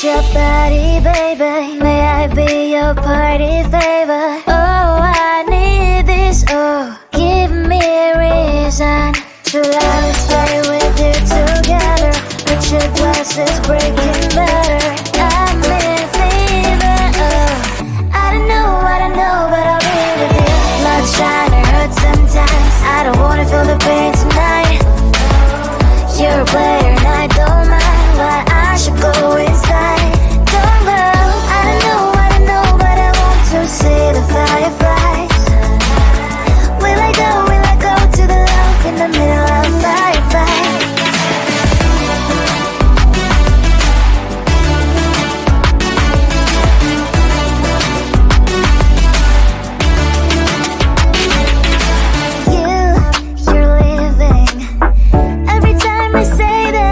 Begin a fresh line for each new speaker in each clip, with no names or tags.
your body, baby. May I be your party favor? Oh, I need this. Oh, give me a reason to let me stay with you together. With your glasses breaking better. I'm in fever. Oh, I don't know, but I'll be with you. Blood shine, it hurts sometimes. I don't wanna feel the pain tonight. You're a player and I don't mind, but I should go inside. Don't go. I don't know, but I want to see the fireflies. Will I go to the love in the middle of firefight? You're leaving. Every time I say that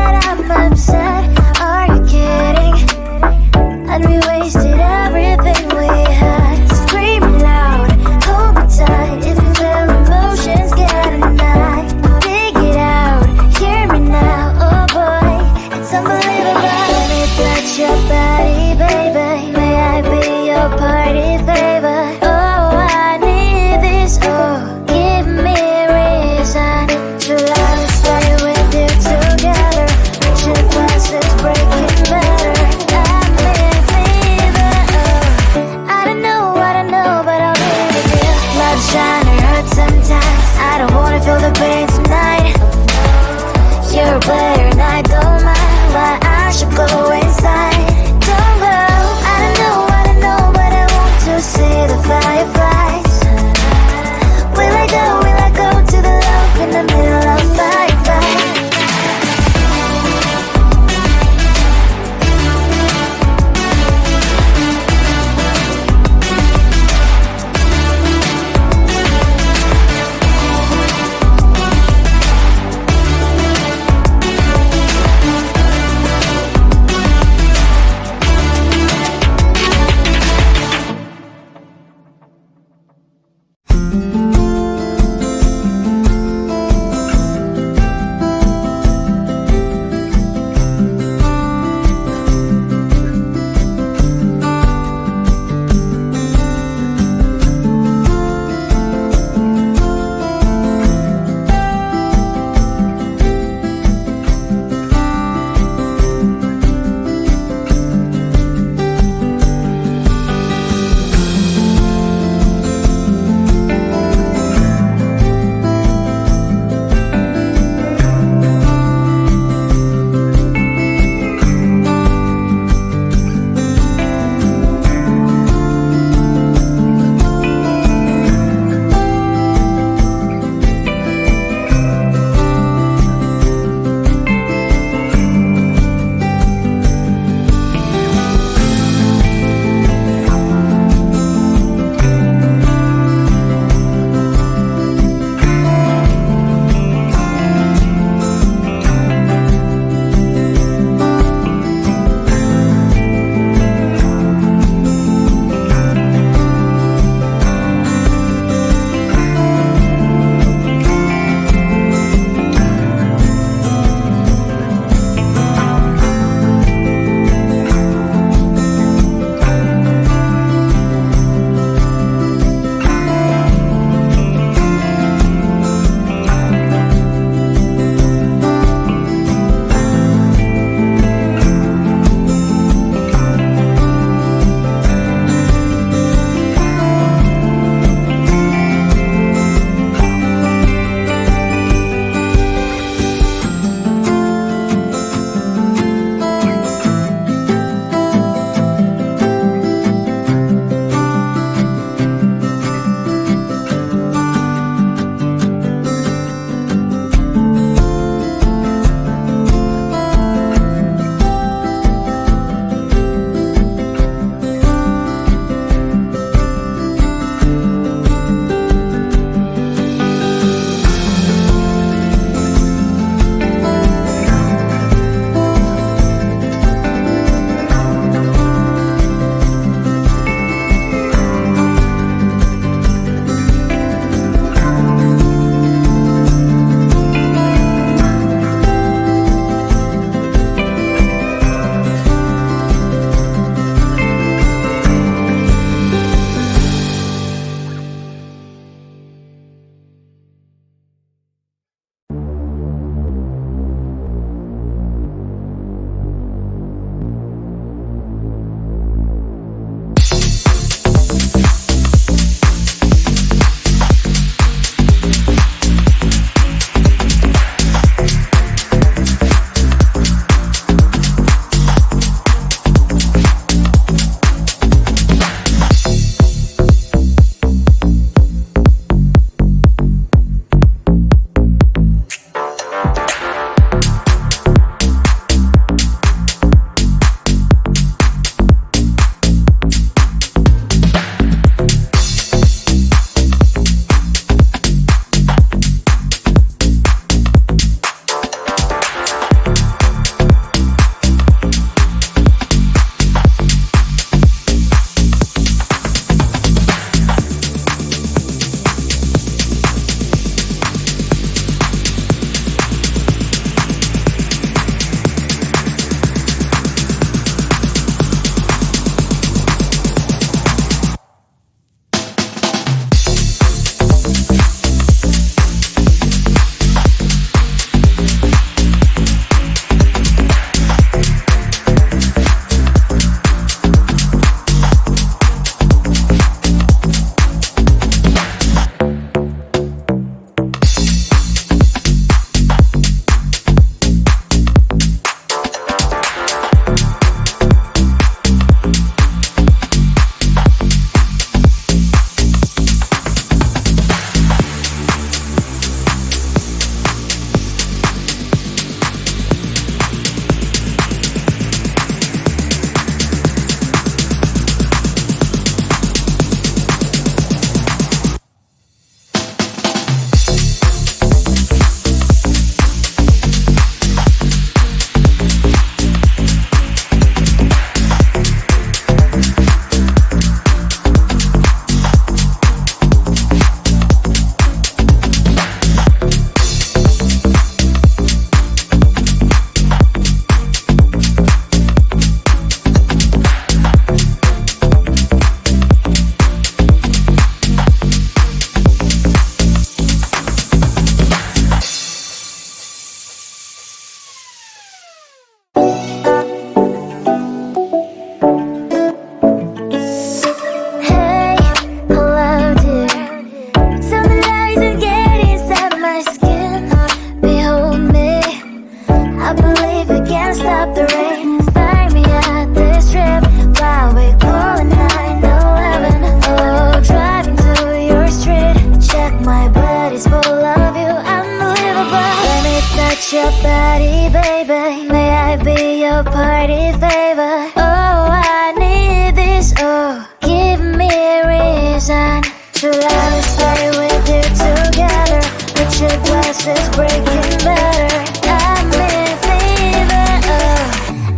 party favor. Oh, I need this. Oh, give me a reason to love and stay with you together. Put your glasses breaking better. I'm in fever. Oh,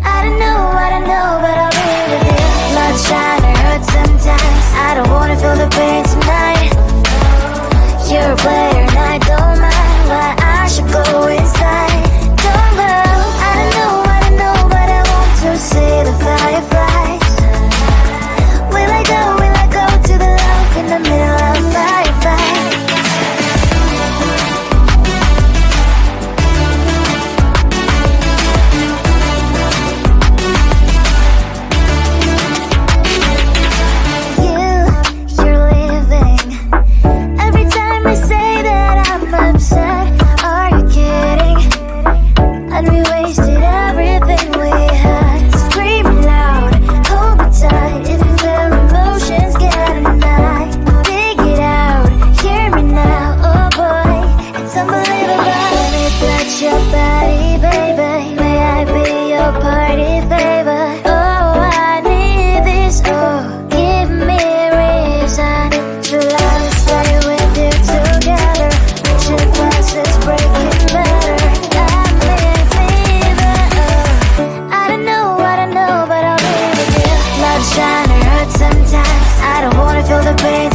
I don't know, but I'll be with you. Blood shine, it hurts sometimes. I don't wanna feel the pain tonight. You're a player and I don't mind, but I should go inside. Don't go. I don't know, but I want to see the fireflies. Will I go to the love in the middle of fireflies? You're leaving. Every time I say that I'm upset, are you kidding? And we wasted everything we had. Screaming loud, hold me tight. If you feel emotions, get a knife. Dig it out, hear me now. Oh boy, it's unbelievable. Let me touch your body, baby. May I be your party favor? Oh, I need this. Oh, give me a reason to love and stay with you together. Put your glasses breaking better. I'm in fever. Oh, I don't know, but I'll be with you. Love shine, it hurts sometimes. I don't wanna feel the pain